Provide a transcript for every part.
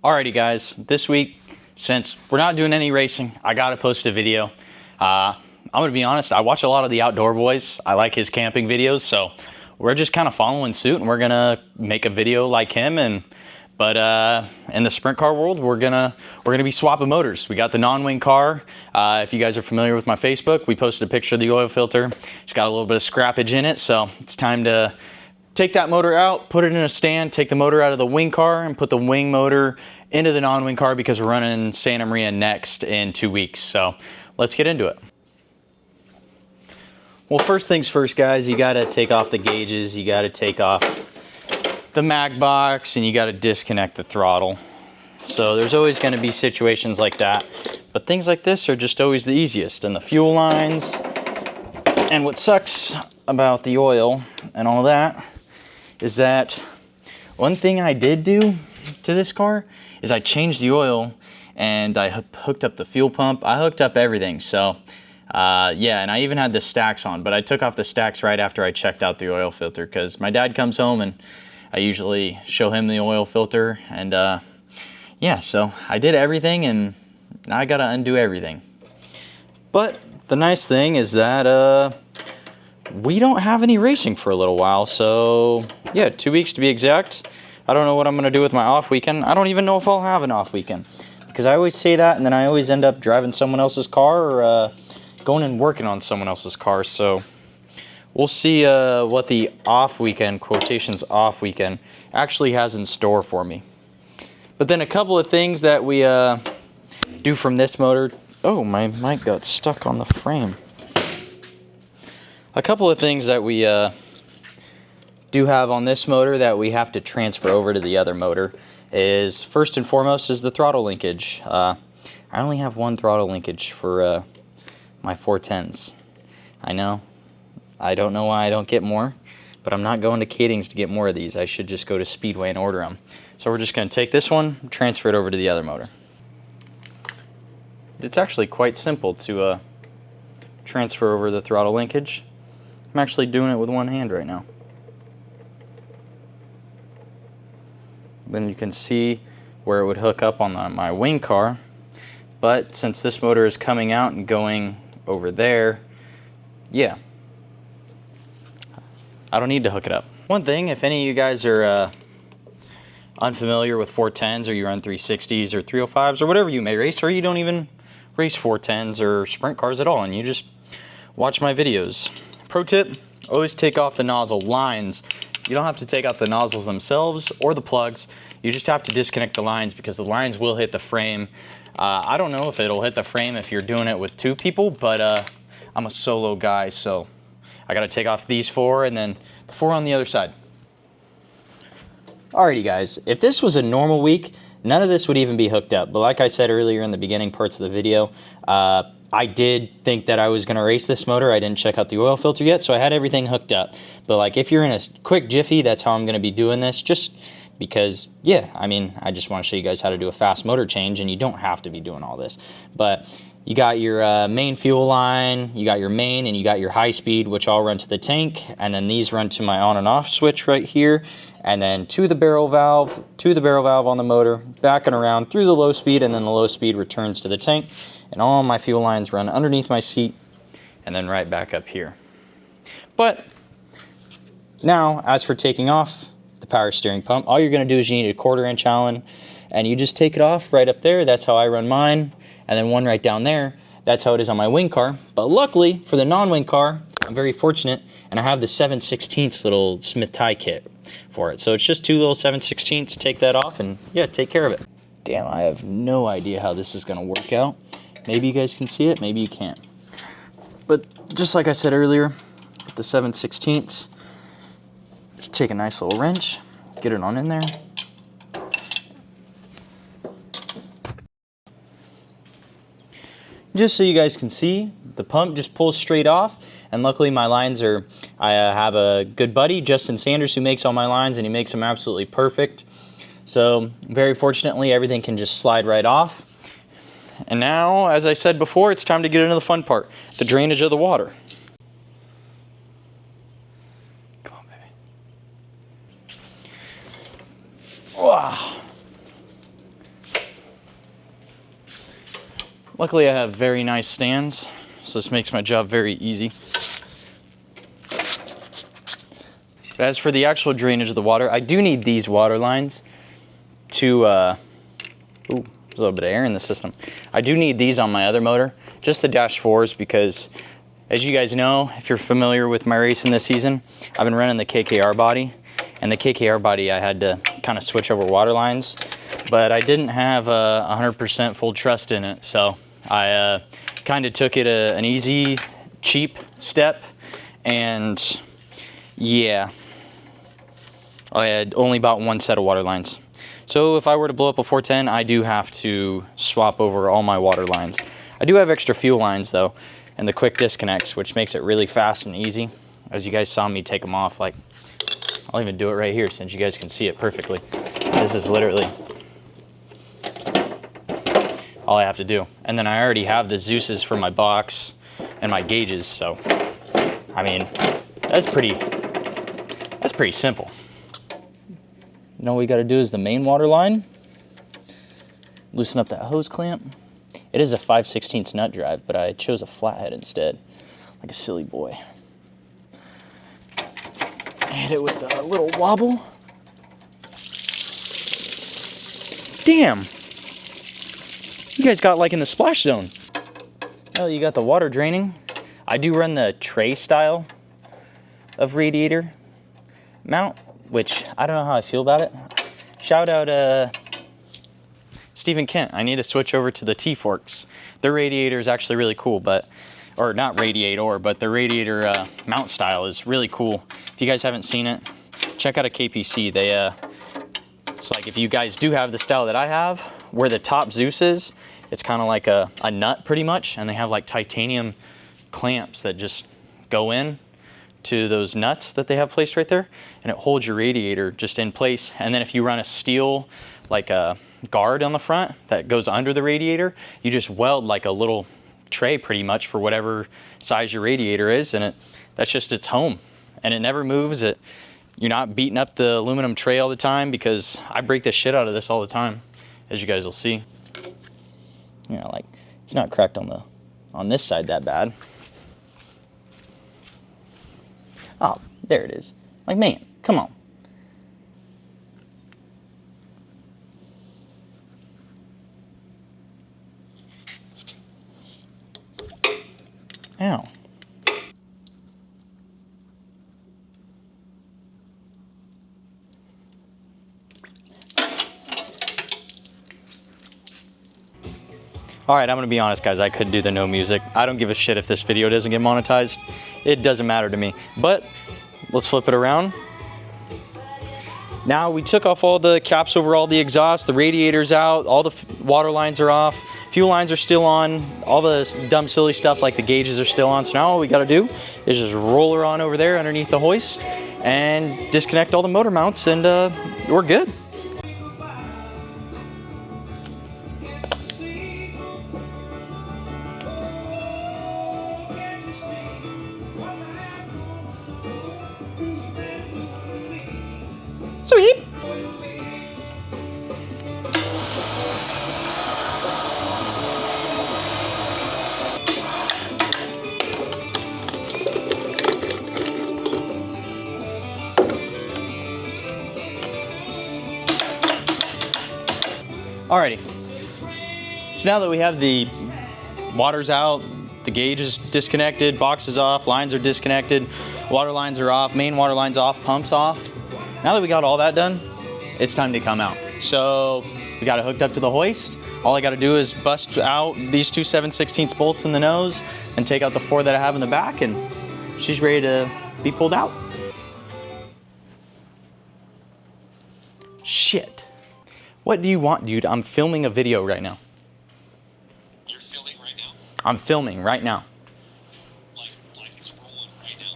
Alrighty guys, this week, since we're not doing any racing, I gotta post a video. I'm gonna be honest, I watch a lot of the Outdoor Boys. I like his camping videos, so we're just kind of following suit and we're gonna make a video like him. But in the sprint car world, we're gonna be swapping motors. We got the non-wing car. If you guys are familiar with my Facebook, we posted a picture of the oil filter. It's got a little bit of scrappage in it, so it's time to take that motor out, put it in a stand, take the motor out of the wing car and put the wing motor into the non-wing car because we're running Santa Maria next in 2 weeks. So let's get into it. Well, first things first, guys, you gotta take off the gauges, you gotta take off the mag box, and you gotta disconnect the throttle. So there's always gonna be situations like that, but things like this are just always the easiest. And the fuel lines, and what sucks about the oil and all that is that one thing I did do to this car is I changed the oil and I hooked up the fuel pump. I hooked up everything. So yeah, and I even had the stacks on, but I took off the stacks right after I checked out the oil filter because my dad comes home and I usually show him the oil filter. And yeah, so I did everything and now I gotta undo everything. But the nice thing is that we don't have any racing for a little while, so yeah, 2 weeks to be exact. I don't know what I'm going to do with my off weekend. I don't even know if I'll have an off weekend, because I always say that and then I always end up driving someone else's car or going and working on someone else's car. So we'll see what the off weekend, quotations off weekend, actually has in store for me. But then a couple of things that we do from this motor. Oh, my mic got stuck on the frame. A couple of things that we do have on this motor that we have to transfer over to the other motor is, first and foremost, is the throttle linkage. I only have one throttle linkage for my 410s. I know. I don't know why I don't get more, but I'm not going to Katings to get more of these. I should just go to Speedway and order them. So we're just going to take this one, transfer it over to the other motor. It's actually quite simple to transfer over the throttle linkage. I'm actually doing it with one hand right now. Then you can see where it would hook up on my wing car, but since this motor is coming out and going over there, yeah, I don't need to hook it up. One thing, if any of you guys are unfamiliar with 410s, or you run 360s or 305s or whatever you may race, or you don't even race 410s or sprint cars at all and you just watch my videos. Pro tip, always take off the nozzle lines. You don't have to take out the nozzles themselves or the plugs. You just have to disconnect the lines because the lines will hit the frame. I don't know if it'll hit the frame if you're doing it with 2 people, but I'm a solo guy, so I gotta take off these 4 and then 4 on the other side. Alrighty guys, if this was a normal week, none of this would even be hooked up. But like I said earlier in the beginning parts of the video, I did think that I was going to race this motor. I didn't check out the oil filter yet, so I had everything hooked up. But like if you're in a quick jiffy, that's how I'm going to be doing this, just because, yeah, I mean, I just want to show you guys how to do a fast motor change, and you don't have to be doing all this. But you got your main fuel line, you got your main, and you got your high speed, which all run to the tank, and then these run to my on and off switch right here, and then to the barrel valve on the motor, back and around through the low speed, and then the low speed returns to the tank. And all my fuel lines run underneath my seat and then right back up here. But now, as for taking off the power steering pump, all you're going to do is you need a 1/4 inch Allen, and you just take it off right up there. That's how I run mine. And then one right down there, that's how it is on my wing car. But luckily for the non-wing car, I'm very fortunate, and I have the 7/16 little Smith tie kit for it. So it's just 2 little 7/16. Take that off and yeah, take care of it. Damn, I have no idea how this is going to work out. Maybe you guys can see it, maybe you can't. But just like I said earlier, with the 7/16, just take a nice little wrench, get it on in there. Just so you guys can see, the pump just pulls straight off, and luckily my lines are, I have a good buddy, Justin Sanders, who makes all my lines, and he makes them absolutely perfect. So very fortunately, everything can just slide right off. And now, as I said before, it's time to get into the fun part, the drainage of the water. Come on, baby. Wow. Luckily I have very nice stands, so this makes my job very easy. But as for the actual drainage of the water, I do need these water lines to, ooh, there's a little bit of air in the system. I do need these on my other motor, just the Dash 4s, because as you guys know, if you're familiar with my racing this season, I've been running the KKR body, and the KKR body I had to kind of switch over water lines, but I didn't have 100% full trust in it, so I kind of took it an easy, cheap step, and yeah, I had only bought one set of water lines. So if I were to blow up a 410, I do have to swap over all my water lines. I do have extra fuel lines though, and the quick disconnects, which makes it really fast and easy. As you guys saw me take them off, like, I'll even do it right here since you guys can see it perfectly. This is literally all I have to do. And then I already have the Zeus's for my box and my gauges, so I mean, that's pretty simple. You know what we gotta do is the main water line. Loosen up that hose clamp. It is a 5/16 nut drive, but I chose a flathead instead, like a silly boy. Hit it with a little wobble. Damn! You guys got like in the splash zone. Well, you got the water draining. I do run the tray style of radiator mount, which I don't know how I feel about it. Shout out Stephen Kent. I need to switch over to the T-Forks. Their radiator is actually really cool, but, or not radiator, but the radiator mount style is really cool. If you guys haven't seen it, check out a KPC. They, it's like if you guys do have the style that I have, where the top Zeus is, it's kind of like a nut pretty much, and they have like titanium clamps that just go in to those nuts that they have placed right there, and it holds your radiator just in place. And then if you run a steel, like a guard on the front that goes under the radiator, you just weld like a little tray pretty much for whatever size your radiator is, and that's just its home, and it never moves. You're not beating up the aluminum tray all the time, because I break the shit out of this all the time, as you guys will see. You know, like, it's not cracked on this side that bad. Oh, there it is. Like, man, come on. Ow. All right, I'm gonna be honest, guys, I could do the no music. I don't give a shit if this video doesn't get monetized. It doesn't matter to me. But let's flip it around. Now we took off all the caps over all the exhaust, the radiator's out, all the water lines are off, fuel lines are still on, all the dumb silly stuff like the gauges are still on. So now all we gotta do is just roll her on over there underneath the hoist and disconnect all the motor mounts, and we're good. Sweet. Alrighty. So now that we have the waters out, the gauge is disconnected, box is off, lines are disconnected, water lines are off, main water lines off, pumps off. Now that we got all that done, it's time to come out. So we got it hooked up to the hoist. All I got to do is bust out these two 7/16 bolts in the nose and take out the 4 that I have in the back, and she's ready to be pulled out. Shit. What do you want, dude? I'm filming a video right now. You're filming right now? I'm filming right now. Like it's rolling right now.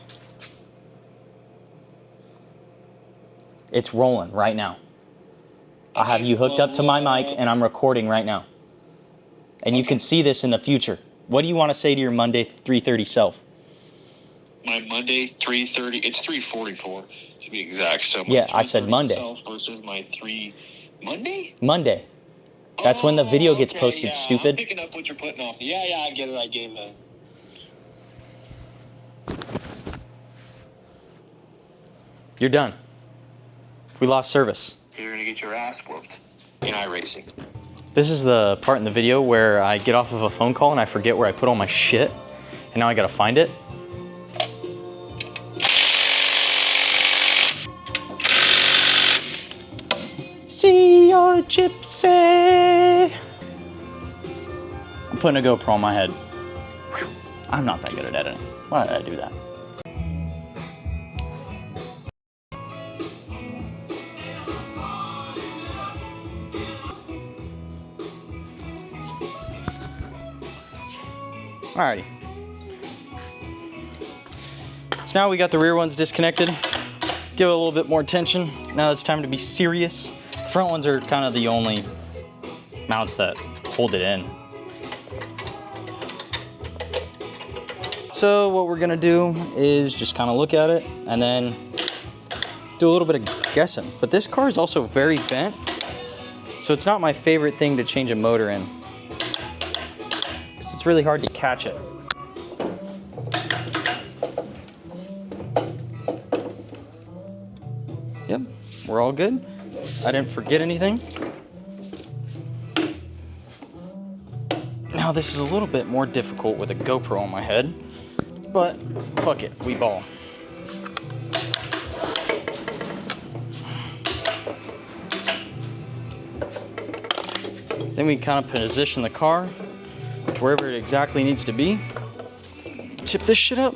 It's rolling right now. I have you hooked up to my mic and I'm recording right now. And you can see this in the future. What do you want to say to your Monday 3:30 self? My Monday 3:30, it's 3:44 to be exact. So my Yeah, I said 3:30 Monday. self versus my Monday? Monday. That's when the video gets Okay, posted, yeah, stupid. I'm picking up what you're putting off. Yeah, I get it. You're done. We lost service. You're gonna get your ass whooped in iRacing. This is the part in the video where I get off of a phone call and I forget where I put all my shit, and now I gotta find it. See your gypsy. I'm putting a GoPro on my head. Whew. I'm not that good at editing. Why did I do that? Alrighty. So now we got the rear ones disconnected. Give it a little bit more tension. Now it's time to be serious. Front ones are kind of the only mounts that hold it in. So what we're gonna do is just kind of look at it and then do a little bit of guessing. But this car is also very bent, so it's not my favorite thing to change a motor in. It's really hard to catch it. Yep, we're all good. I didn't forget anything. Now this is a little bit more difficult with a GoPro on my head, but fuck it, we ball. Then we kind of position the car to wherever it exactly needs to be. Tip this shit up.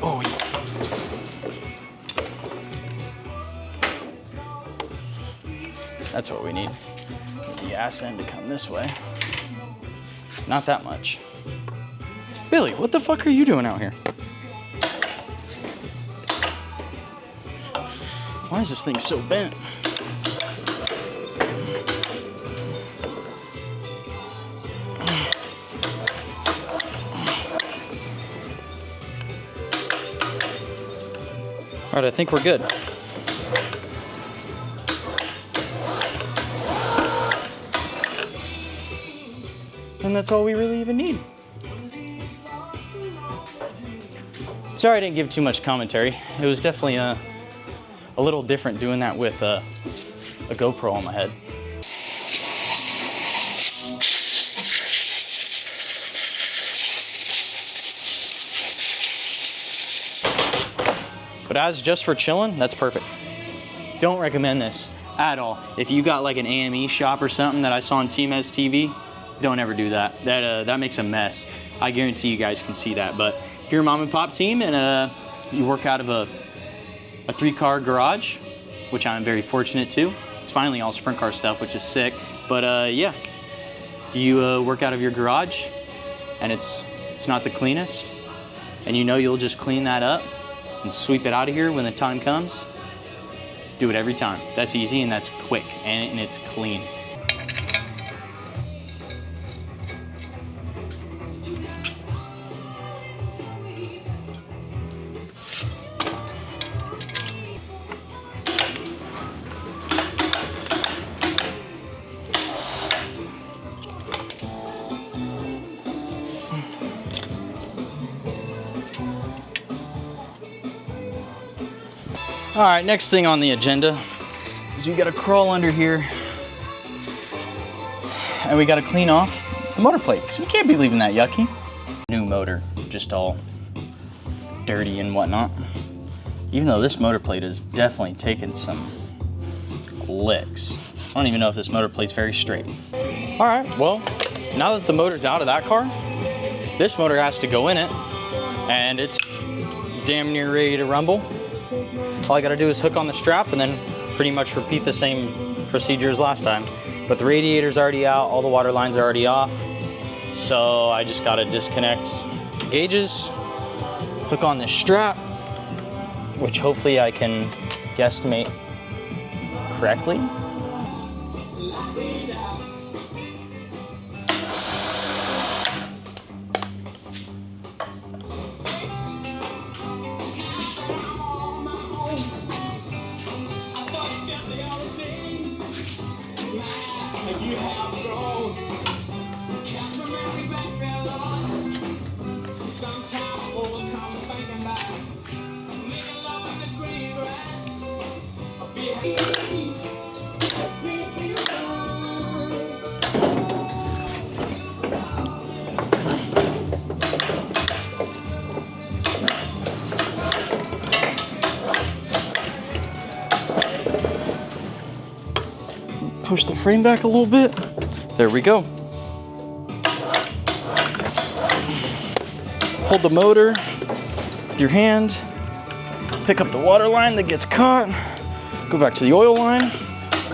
Oh yeah. That's what we need. The ass end to come this way. Not that much. Billy, what the fuck are you doing out here? Why is this thing so bent? All right, I think we're good. And that's all we really even need. Sorry I didn't give too much commentary. It was definitely a little different doing that with a GoPro on my head. But as just for chilling, that's perfect. Don't recommend this at all. If you got like an AME shop or something that I saw on Teamez TV, don't ever do that. That makes a mess. I guarantee you guys can see that. But if you're a mom and pop team and you work out of a 3-car garage, which I'm very fortunate to, it's finally all sprint car stuff, which is sick. But yeah, if you work out of your garage and it's not the cleanest, and you know you'll just clean that up and sweep it out of here when the time comes, do it every time. That's easy and that's quick and it's clean. All right, next thing on the agenda is we gotta crawl under here and we gotta clean off the motor plate because we can't be leaving that yucky. New motor, just all dirty and whatnot. Even though this motor plate has definitely taken some licks. I don't even know if this motor plate's very straight. All right, well, now that the motor's out of that car, this motor has to go in it and it's damn near ready to rumble. All I gotta do is hook on the strap and then pretty much repeat the same procedure as last time. But the radiator's already out, all the water lines are already off. So I just gotta disconnect the gauges, hook on this strap, which hopefully I can guesstimate correctly. push the frame back a little bit. There we go. Hold the motor with your hand. Pick up the water line that gets caught. Go back to the oil line.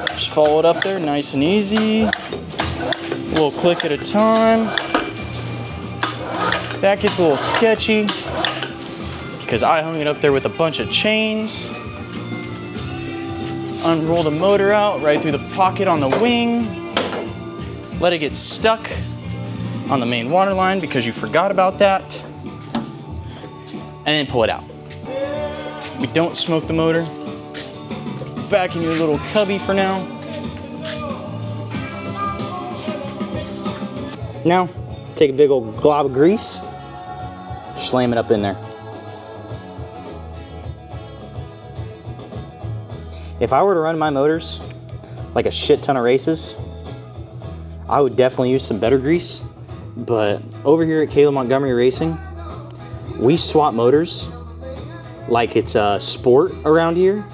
Just follow it up there, nice and easy. A little click at a time. That gets a little sketchy because I hung it up there with a bunch of chains. Unroll the motor out right through the pocket on the wing. Let it get stuck on the main water line because you forgot about that. And then pull it out. We don't smoke the motor. Back in your little cubby for now. Now, take a big old glob of grease, slam it up in there. If I were to run my motors like a shit ton of races, I would definitely use some better grease. But over here at Caleb Montgomery Racing, we swap motors like it's a sport around here.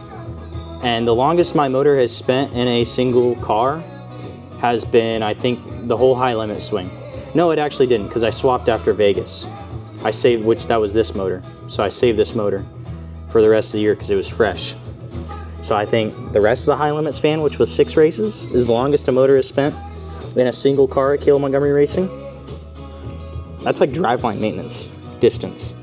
And the longest my motor has spent in a single car has been, I think, the whole high limit swing. No, it actually didn't, because I swapped after Vegas. I saved, that was this motor. So I saved this motor for the rest of the year because it was fresh. So I think the rest of the high limit span, which was 6 races, is the longest a motor has spent in a single car at Caleb Montgomery Racing. That's like driveline maintenance distance.